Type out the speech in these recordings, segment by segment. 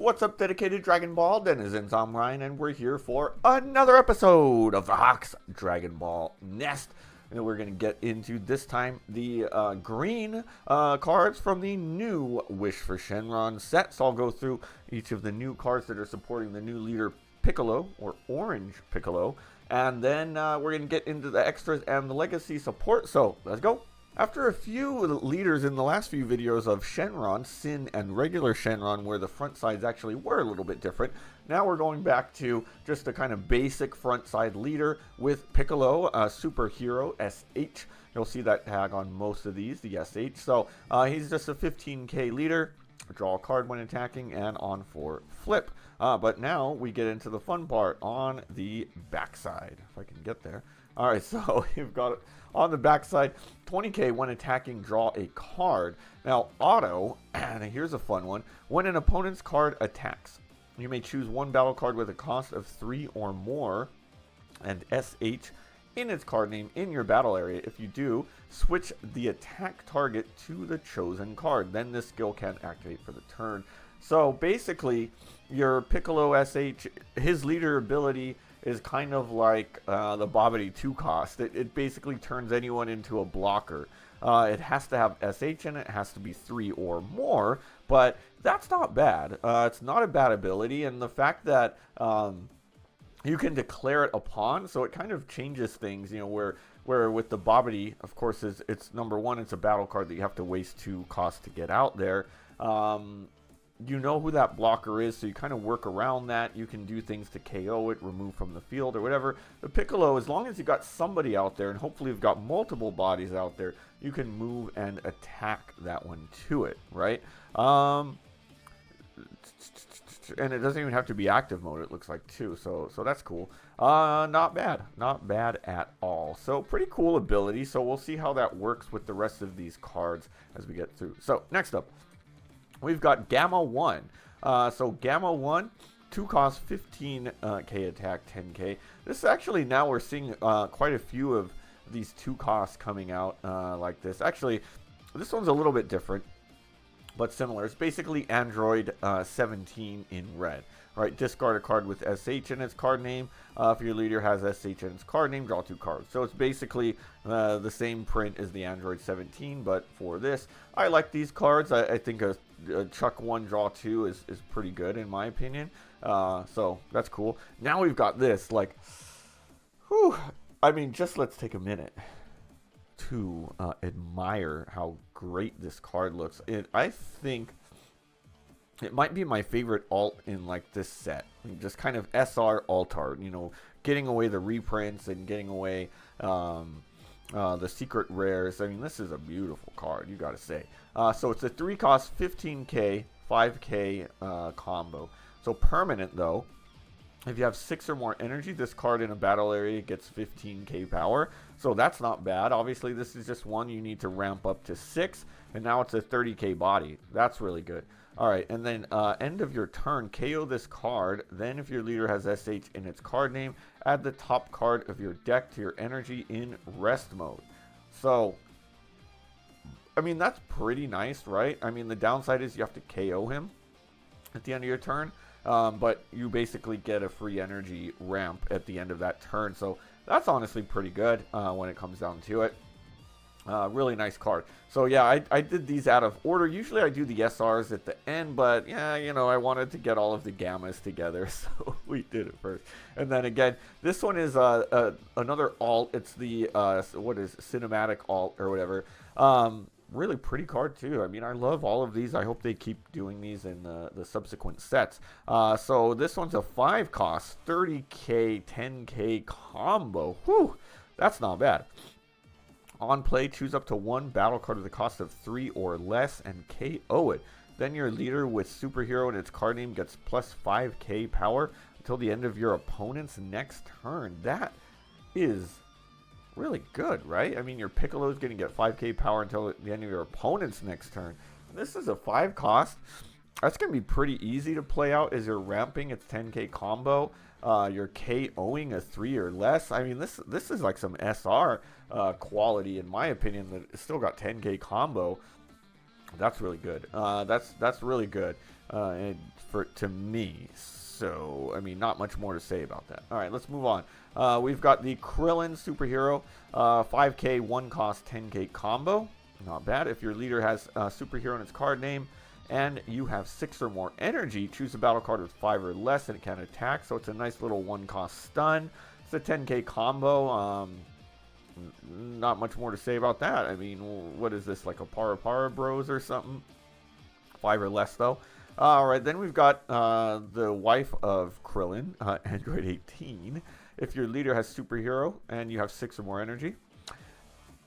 What's up, dedicated Dragon Ball denizens? I'm Ryan, and we're here for another episode of the Hawks Dragon Ball Nest. And we're going to get into, this time, the green cards from the new Wish for Shenron set. So I'll go through each of the new cards that are supporting the new leader Piccolo, or Orange Piccolo. And then we're going to get into the extras and the legacy support. So let's go. After a few leaders in the last few videos of Shenron, Sin, and regular Shenron, where the front sides actually were a little bit different, now we're going back to just a kind of basic front side leader with Piccolo, Superhero, SH. You'll see that tag on most of these, the SH. So he's just a 15k leader, draw a card when attacking, and on for flip. But now we get into the fun part on the backside, if I can get there. All right, so you've got it on the backside, 20k when attacking, draw a card. Now, auto, and here's a fun one. When an opponent's card attacks, you may choose one battle card with a cost of 3 or more and SH in its card name in your battle area. If you do, switch the attack target to the chosen card. Then this skill can activate for the turn. So basically, your Piccolo SH, his leader ability is kind of like the Bobbity 2 cost. It basically turns anyone into a blocker. It has to have SH in it. It has to be 3 or more, but that's not bad. It's not a bad ability, and the fact that you can declare it upon, so it kind of changes things, you know, where with the Bobbity, of course, it's number one, it's a battle card that you have to waste 2 costs to get out there. You know who that blocker is, so you kind of work around that. You can do things to KO it, remove from the field, or whatever. The Piccolo, as long as you've got somebody out there, and hopefully you've got multiple bodies out there, you can move and attack that one to it, right? And it doesn't even have to be active mode, it looks like, too, so that's cool. Not bad at all. So pretty cool ability, so we'll see how that works with the rest of these cards as we get through. So next up, we've got Gamma 1. So Gamma 1, 2 cost, 15k attack, 10k. This is actually, now we're seeing quite a few of these 2 costs coming out like this. Actually, this one's a little bit different, but similar. It's basically Android 17 in red. Right, discard a card with SH in its card name. If your leader has SH in its card name, draw 2 cards. So it's basically the same print as the Android 17, but for this, I like these cards. I think a chuck 1, draw 2 is pretty good in my opinion. So that's cool. Now we've got this, like, whew, I mean, just let's take a minute to admire how great this card looks. I think it might be my favorite alt in like this set. Just kind of SR alt art, you know, getting away the reprints and getting away the secret rares. I mean, this is a beautiful card, you gotta say. So it's a 3 cost, 15k, 5k combo. So permanent though. If you have 6 or more energy, this card in a battle area gets 15k power. So that's not bad. Obviously, this is just one you need to ramp up to 6. And now it's a 30k body. That's really good. All right, and then end of your turn, KO this card. Then if your leader has SH in its card name, add the top card of your deck to your energy in rest mode. So, I mean, that's pretty nice, right? I mean, the downside is you have to KO him at the end of your turn. But you basically get a free energy ramp at the end of that turn. So that's honestly pretty good when it comes down to it. Really nice card. So yeah, I did these out of order. Usually I do the SRs at the end, but yeah, you know, I wanted to get all of the gammas together, so we did it first. And then again, this one is another alt. It's the what is cinematic alt or whatever. Really pretty card too. I mean, I love all of these. I hope they keep doing these in the subsequent sets. So this one's a 5 cost, 30k, 10k combo. Whew, that's not bad. On play, choose up to 1 battle card with a cost of 3 or less and KO it. Then your leader with Superhero in its card name gets plus 5k power until the end of your opponent's next turn. That is really good, right? I mean, your Piccolo is going to get 5k power until the end of your opponent's next turn. This is a 5 cost. That's going to be pretty easy to play out as you're ramping its 10k combo. You're KOing a 3 or less. I mean, this is like some SR quality in my opinion that still got 10k combo. That's really good. That's really good, and to me. So I mean, not much more to say about that. All right, let's move on. We've got the Krillin superhero, 5K, 1 cost, 10K combo. Not bad. If your leader has a superhero in its card name, and you have 6 or more energy, choose a battle card with 5 or less, and it can attack. So it's a nice little 1 cost stun. It's a 10K combo. Not much more to say about that. I mean, what is this, like a Para Bros or something? 5 or less, though. All right, then we've got the wife of Krillin, Android 18. If your leader has superhero and you have 6 or more energy,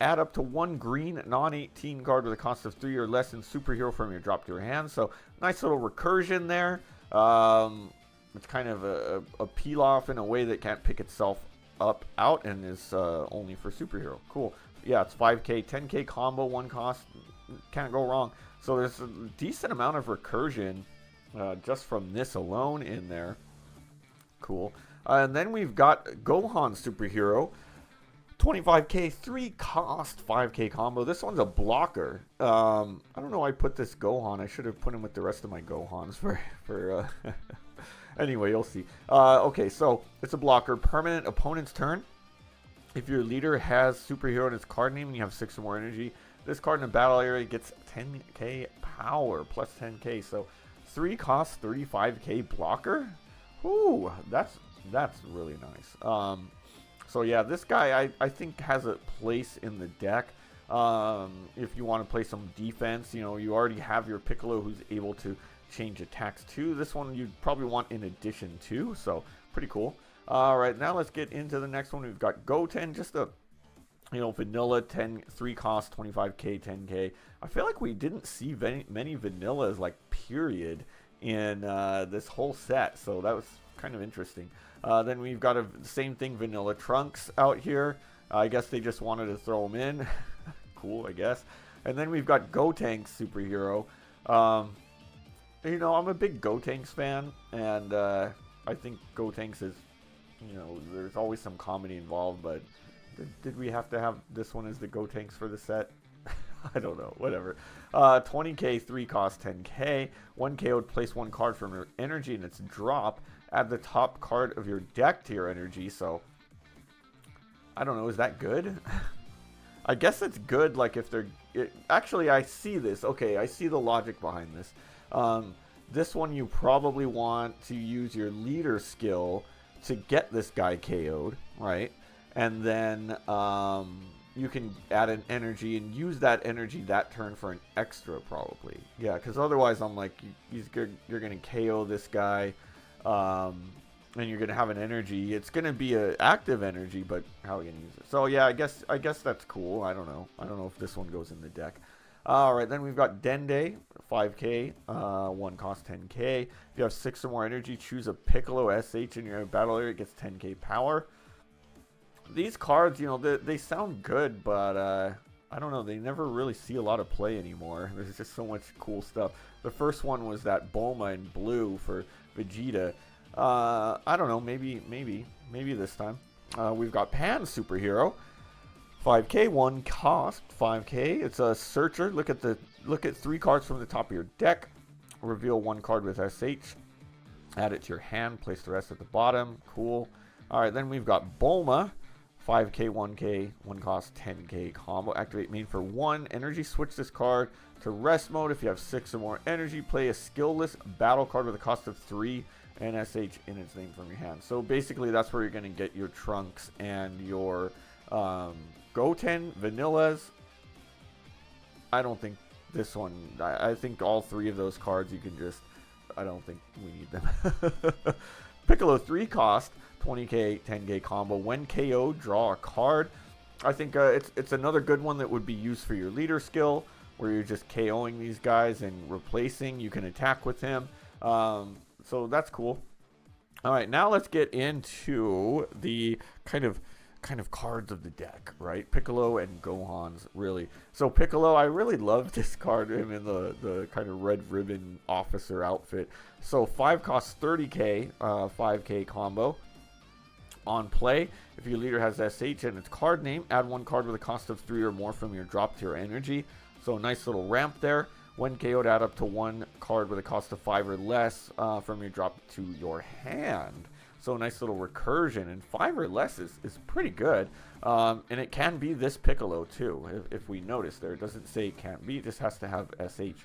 add up to 1 green non-18 card with a cost of 3 or less in superhero from your drop to your hand. So nice little recursion there. It's kind of a peel off in a way that can't pick itself up out and is only for superhero. Cool. Yeah, it's 5K, 10K combo, 1 cost. Can't go wrong. So there's a decent amount of recursion just from this alone in there. Cool. And then we've got Gohan superhero. 25K, 3 cost, 5K combo. This one's a blocker. I don't know why I put this Gohan. I should have put him with the rest of my Gohans for anyway, you'll see. Okay, so it's a blocker. Permanent opponent's turn. If your leader has superhero in its card name and you have 6 or more energy, this card in the battle area gets 10K power plus 10K. So 3 cost, 35K blocker. Ooh, that's really nice. So yeah, this guy I think has a place in the deck. If you want to play some defense, you know, you already have your Piccolo who's able to change attacks too. This one you'd probably want in addition to, so pretty cool. All right, now let's get into the next one. We've got Goten, just a vanilla 3 cost, 25K, 10K. I feel like we didn't see many vanillas like period in this whole set, so that was kind of interesting. Then we've got the same thing, vanilla Trunks out here. I guess they just wanted to throw him in. Cool, I guess. And then we've got Gotenks superhero. I'm a big Gotenks fan, and I think Gotenks is, there's always some comedy involved, but did we have to have this one as the Gotenks for the set? I don't know, whatever. 20K, 3 cost, 10K. 1K would place 1 card from your energy in its drop. Add the top card of your deck to your energy, so I don't know, is that good? I guess it's good, like if they're... actually, I see this. Okay, I see the logic behind this. This one you probably want to use your leader skill to get this guy KO'd, right? And then you can add an energy and use that energy that turn for an extra, probably. Yeah, because otherwise I'm like, you're going to KO this guy, and you're going to have an energy. It's going to be an active energy, but how are you going to use it? So yeah, I guess that's cool. I don't know. I don't know if this one goes in the deck. All right, then we've got Dende, 5K, 1 cost, 10K. If you have 6 or more energy, choose a Piccolo SH in your battle area. It gets 10K power. These cards, they sound good, but I don't know. They never really see a lot of play anymore. There's just so much cool stuff. The first one was that Bulma in blue for Vegeta. I don't know. Maybe this time. We've got Pan superhero. 5K, 1 cost, 5K. It's a searcher. Look at 3 cards from the top of your deck. Reveal 1 card with SH. Add it to your hand. Place the rest at the bottom. Cool. All right, then we've got Bulma. 5K, 1K, 1 cost, 10K combo. Activate main for 1 energy. Switch this card to rest mode. If you have 6 or more energy, play a skillless battle card with a cost of 3 and SH in its name from your hand. So basically, that's where you're going to get your Trunks and your Goten vanillas. I don't think this one. I think all 3 of those cards you can just. I don't think we need them. Piccolo 3 cost. 20K, 10K combo. When KO, draw a card. I think it's another good one that would be used for your leader skill, where you're just KOing these guys and replacing. You can attack with him. So that's cool. All right, now let's get into the kind of cards of the deck, right? Piccolo and Gohan's, really. So Piccolo, I really love this card, him in the kind of red ribbon officer outfit. So 5 costs 30K, 5K combo. On play, if your leader has SH and its card name, add 1 card with a cost of 3 or more from your drop to your energy. So nice little ramp there. When KO'd, add up to 1 card with a cost of 5 or less from your drop to your hand. So a nice little recursion, and 5 or less is pretty good. And it can be this Piccolo too, if we notice there. It doesn't say it can't be, it just has to have SH.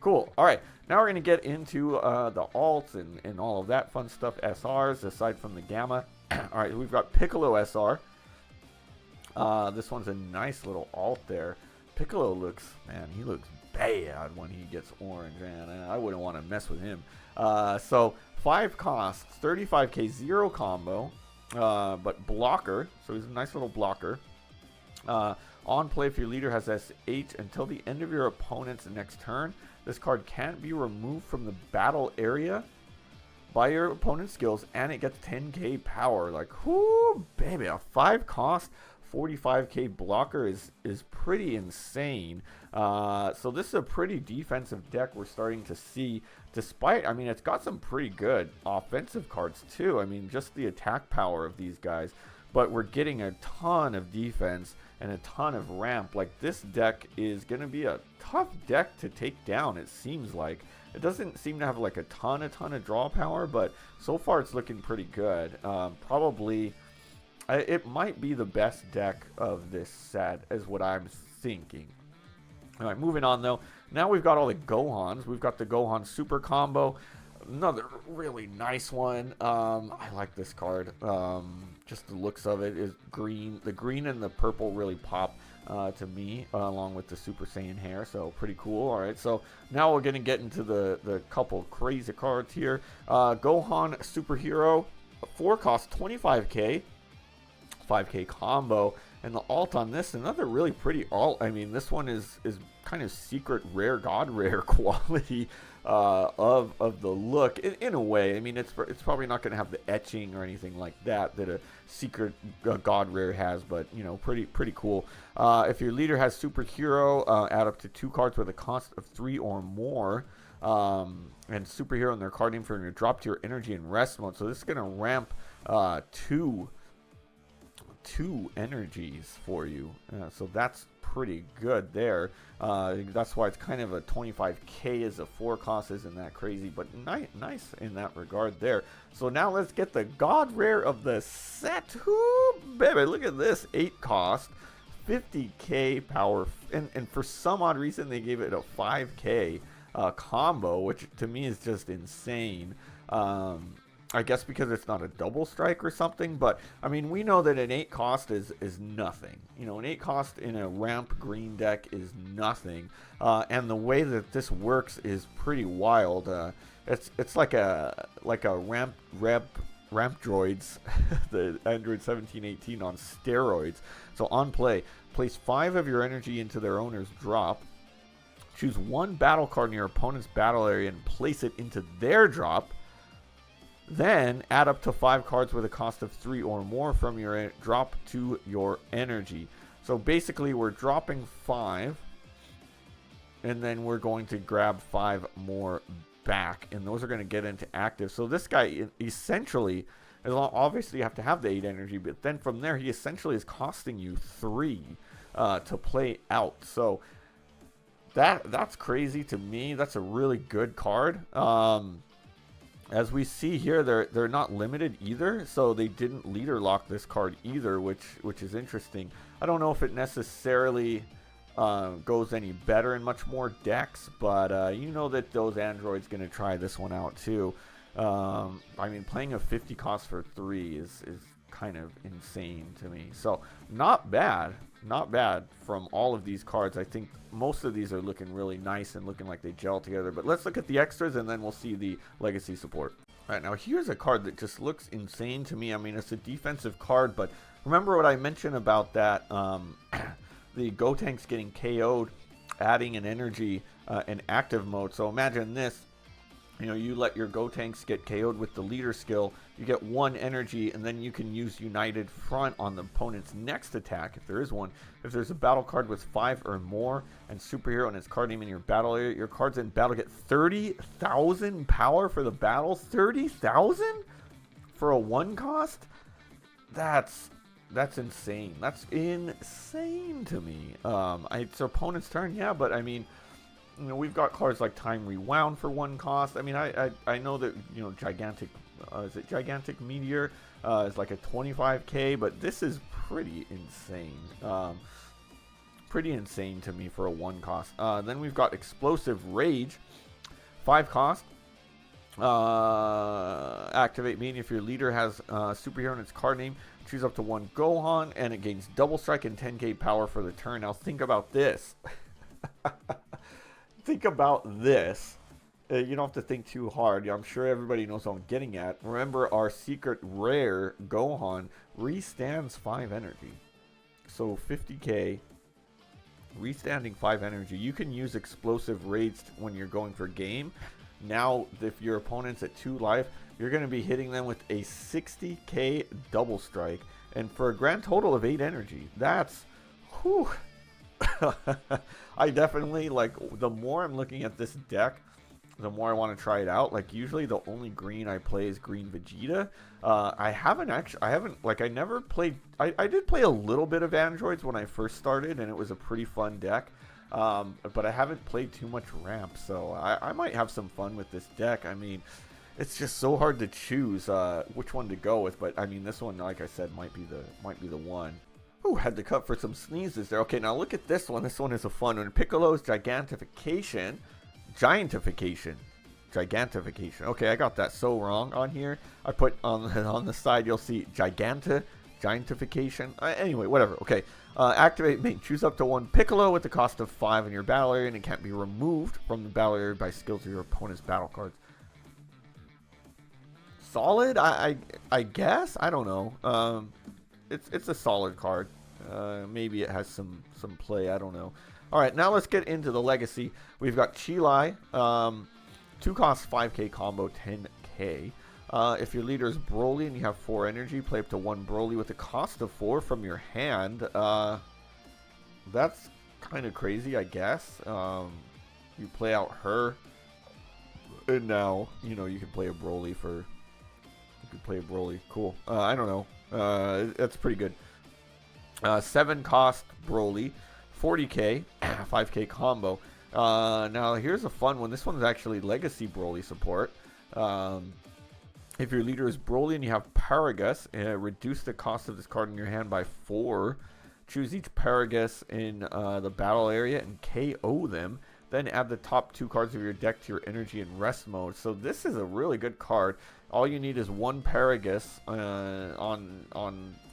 Cool. All right, now we're going to get into the alts and all of that fun stuff, SRs, aside from the Gamma. All right, we've got Piccolo SR. This one's a nice little alt there. Piccolo looks, man, he looks bad when he gets orange, man. I wouldn't want to mess with him. So 5 costs, 35k, 0 combo, but blocker. So he's a nice little blocker. On play, if your leader has SH until the end of your opponent's next turn, this card can't be removed from the battle area by your opponent's skills, and it gets 10k power. Like, whoo, baby, a 5 cost 45k blocker is pretty insane. So this is a pretty defensive deck we're starting to see, despite, I mean, it's got some pretty good offensive cards too. I mean, just the attack power of these guys, but we're getting a ton of defense and a ton of ramp. Like, this deck is going to be a tough deck to take down, it seems like. It doesn't seem to have like a ton of draw power, but so far it's looking pretty good. Probably it might be the best deck of this set, is what I'm thinking. All right, moving on though. Now we've got all the Gohans. We've got the Gohan Super Combo. Another really nice one. I like this card. Just the looks of it is green. The green and the purple really pop to me, along with the Super Saiyan hair. So pretty cool. All right, so now we're gonna get into the couple crazy cards here. Gohan Superhero, 4 cost 25k, 5k combo, and the alt on this, another really pretty alt. I mean, this one is kind of secret rare, god rare quality of the look in a way. I mean, it's probably not going to have the etching or anything like that a secret god rare has, but you know, pretty cool. If your leader has Superhero, add up to 2 cards with a cost of 3 or more, and Superhero in their card name from your drop to your energy and rest mode. So this is going to ramp 2 energies for you, so that's pretty good there. That's why it's kind of a 25k as a 4 cost. Isn't that crazy? But nice in that regard there. So now let's get the god rare of the set. Ooh, baby, look at this. 8 cost, 50k power, and for some odd reason they gave it a 5k combo, which to me is just insane. I guess because it's not a double strike or something, but I mean, we know that an 8 cost is nothing. You know, an 8 cost in a ramp green deck is nothing, and the way that this works is pretty wild. It's like a ramp droids, the Android 1718 on steroids. So on play, place 5 of your energy into their owner's drop. Choose 1 battle card in your opponent's battle area and place it into their drop. Then add up to 5 cards with a cost of 3 or more from your drop to your energy. So basically we're dropping 5, and then we're going to grab 5 more back, and those are going to get into active. So this guy essentially, obviously you have to have the 8 energy, but then from there he essentially is costing you 3 to play out. So that's crazy to me. That's a really good card. As we see here, they're not limited either, so they didn't leader lock this card either, which is interesting. I don't know if it necessarily goes any better in much more decks, but you know that those androids going to try this one out too. I mean, playing a 50 cost for 3 is kind of insane to me. So not bad from all of these cards. I think most of these are looking really nice and looking like they gel together, but let's look at the extras and then we'll see the legacy support. All right, now here's a card that just looks insane to me. I mean, it's a defensive card, but remember what I mentioned about that, the Gotenks getting KO'd, adding an energy in active mode. So imagine this. You know, you let your Gotenks get KO'd with the leader skill, you get 1 energy, and then you can use United Front on the opponent's next attack, if there is one. If there's a battle card with 5 or more, and Superhero and its card name in your battle area, your cards in battle get 30,000 power for the battle. 30,000 for a 1 cost? That's insane. That's insane to me. It's opponent's turn, yeah, but I mean, you know, we've got cards like Time Rewound for 1 cost. I mean, I know that, you know, Gigantic, is it Gigantic Meteor is like a 25k, but this is pretty insane. Pretty insane to me for a 1 cost. Then we've got Explosive Rage, 5 cost. Activate meaning if your leader has superhero in its card name, choose up to 1 Gohan, and it gains double strike and 10k power for the turn. Now think about this. Think about this. You don't have to think too hard. I'm sure everybody knows what I'm getting at. Remember, our secret rare Gohan restands 5 energy. So 50k, restanding 5 energy. You can use Explosive Rage when you're going for game. Now, if your opponent's at 2 life, you're going to be hitting them with a 60k double strike. And for a grand total of 8 energy. That's, whew. I definitely, like, the more I'm looking at this deck, the more I want to try it out. Like, usually the only green I play is green Vegeta. I never played, I did play a little bit of androids when I first started, and it was a pretty fun deck. But I haven't played too much ramp, so I might have some fun with this deck. I mean, it's just so hard to choose which one to go with, but I mean, this one, like I said, might be the one. Ooh, had to cut for some sneezes there. Okay, now look at this one. This one is a fun one. Piccolo's Gigantification. Gigantification. Okay, I got that so wrong on here. I put on the side, you'll see Gigantification. Anyway, whatever. Okay. Activate main. Choose up to 1 Piccolo with the cost of 5 in your battle area, and it can't be removed from the battle area by skills of your opponent's battle cards. Solid? I guess? I don't know. It's a solid card. Maybe it has some play. I don't know. All right, now let's get into the legacy. We've got Chilai, 2 cost 5k combo, 10k. If your leader is Broly and you have 4 energy, play up to 1 Broly with a cost of 4 from your hand. That's kind of crazy, I guess. You play out her, and now, you know, you can play a Broly for... You can play a Broly. Cool. I don't know. That's pretty good. 7 cost Broly, 40k, 5k combo. Now, here's a fun one. This one's actually Legacy Broly support. If your leader is Broly and you have Paragus, reduce the cost of this card in your hand by 4. Choose each Paragus in the battle area and KO them. Then add the top 2 cards of your deck to your energy and rest mode. So this is a really good card. All you need is 1 Paragus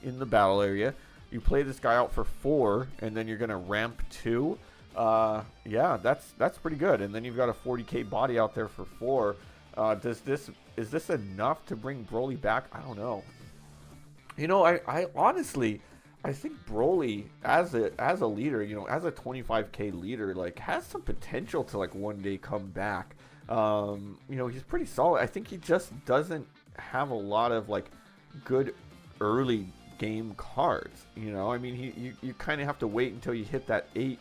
in the battle area. You play this guy out for 4, and then you're gonna ramp 2. Yeah, that's pretty good. And then you've got a 40k body out there for 4. Is this enough to bring Broly back? I don't know. You know, I honestly, I think Broly as a leader, you know, as a 25k leader, like, has some potential to, like, one day come back. You know, he's pretty solid. I think he just doesn't have a lot of, like, good early game cards. You know, I mean, you kind of have to wait until you hit that 8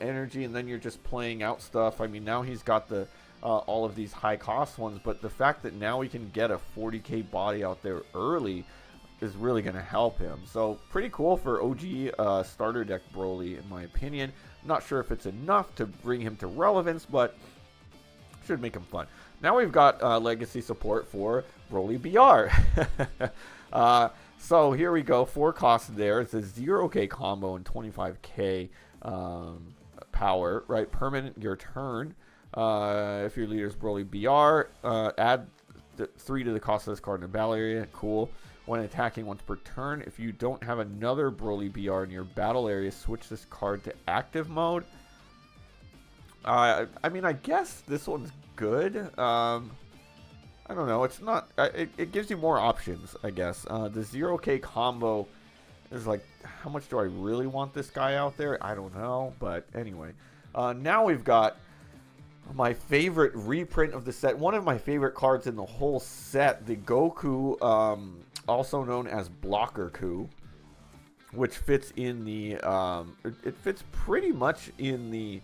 energy, and then you're just playing out stuff. I mean, now he's got the all of these high cost ones, but the fact that now we can get a 40k body out there early is really going to help him. So pretty cool for OG starter deck Broly, in my opinion. I'm not sure if it's enough to bring him to relevance, but should make him fun. Now we've got legacy support for Broly BR. So here we go. 4 costs there. It's a 0k combo and 25k power, right? Permanent your turn. If your leader's Broly BR, add 3 to the cost of this card in the battle area. Cool. When attacking once per turn, if you don't have another Broly BR in your battle area, switch this card to active mode. I mean, I guess this one's good. I don't know. It's not... It gives you more options, I guess. The 0k combo is like, how much do I really want this guy out there? I don't know. But anyway. Now we've got my favorite reprint of the set. One of my favorite cards in the whole set. The Goku, also known as Blocker Ku, which fits in the... it fits pretty much in the...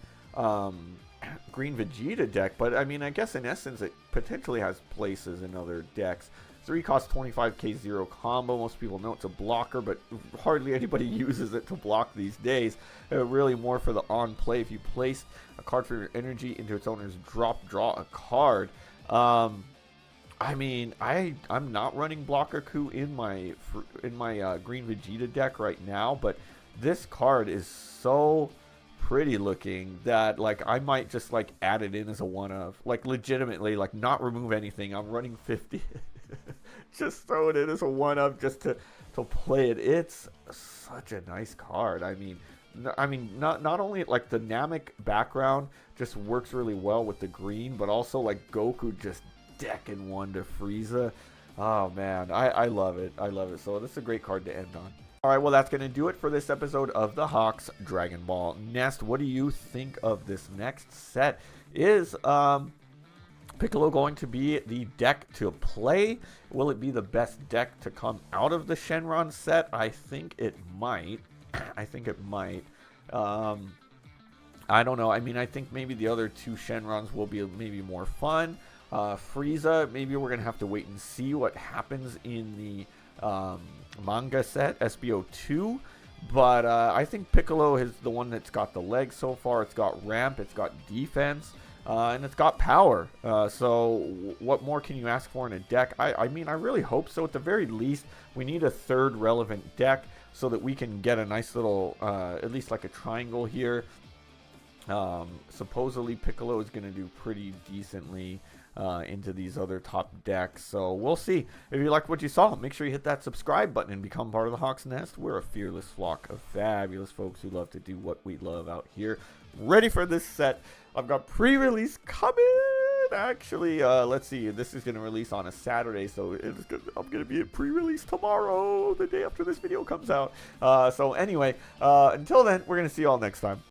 Green Vegeta deck, but I mean, I guess in essence it potentially has places in other decks. 3 costs 25k 0 combo. Most people know it's a blocker, but hardly anybody uses it to block these days. Really more for the on play. If you place a card for your energy into its owner's drop, draw a card. I mean, I'm not running Blocker Coup in my Green Vegeta deck right now, but this card is so pretty looking that like I might just like add it in as a one of, like legitimately, like not remove anything. I'm running 50, just throw it in as a one of just to play it. It's such a nice card. I mean, not only like the Namek background just works really well with the green, but also like Goku just decking one to Frieza. Oh man, I love it. I love it. So this is a great card to end on. All right, well, that's going to do it for this episode of the Hawks Dragon Ball Nest. What do you think of this next set? Is Piccolo going to be the deck to play? Will it be the best deck to come out of the Shenron set? I think it might. I think it might. I don't know. I mean, I think maybe the other two Shenrons will be maybe more fun. Frieza, maybe we're going to have to wait and see what happens in the manga set, SBO2. But I think Piccolo is the one that's got the legs so far. It's got ramp, it's got defense, and it's got power. So what more can you ask for in a deck? I mean, I really hope so. At the very least, we need a third relevant deck so that we can get a nice little, at least like a triangle here. Supposedly Piccolo is going to do pretty decently into these other top decks, so we'll see. If you liked what you saw, make sure you hit that subscribe button and become part of the Hawks Nest. We're a fearless flock of fabulous folks who love to do what we love out here. Ready for this set. I've got pre-release coming. Actually, let's see. This is going to release on a Saturday, so I'm going to be at pre-release tomorrow, the day after this video comes out. So anyway, until then, we're going to see you all next time.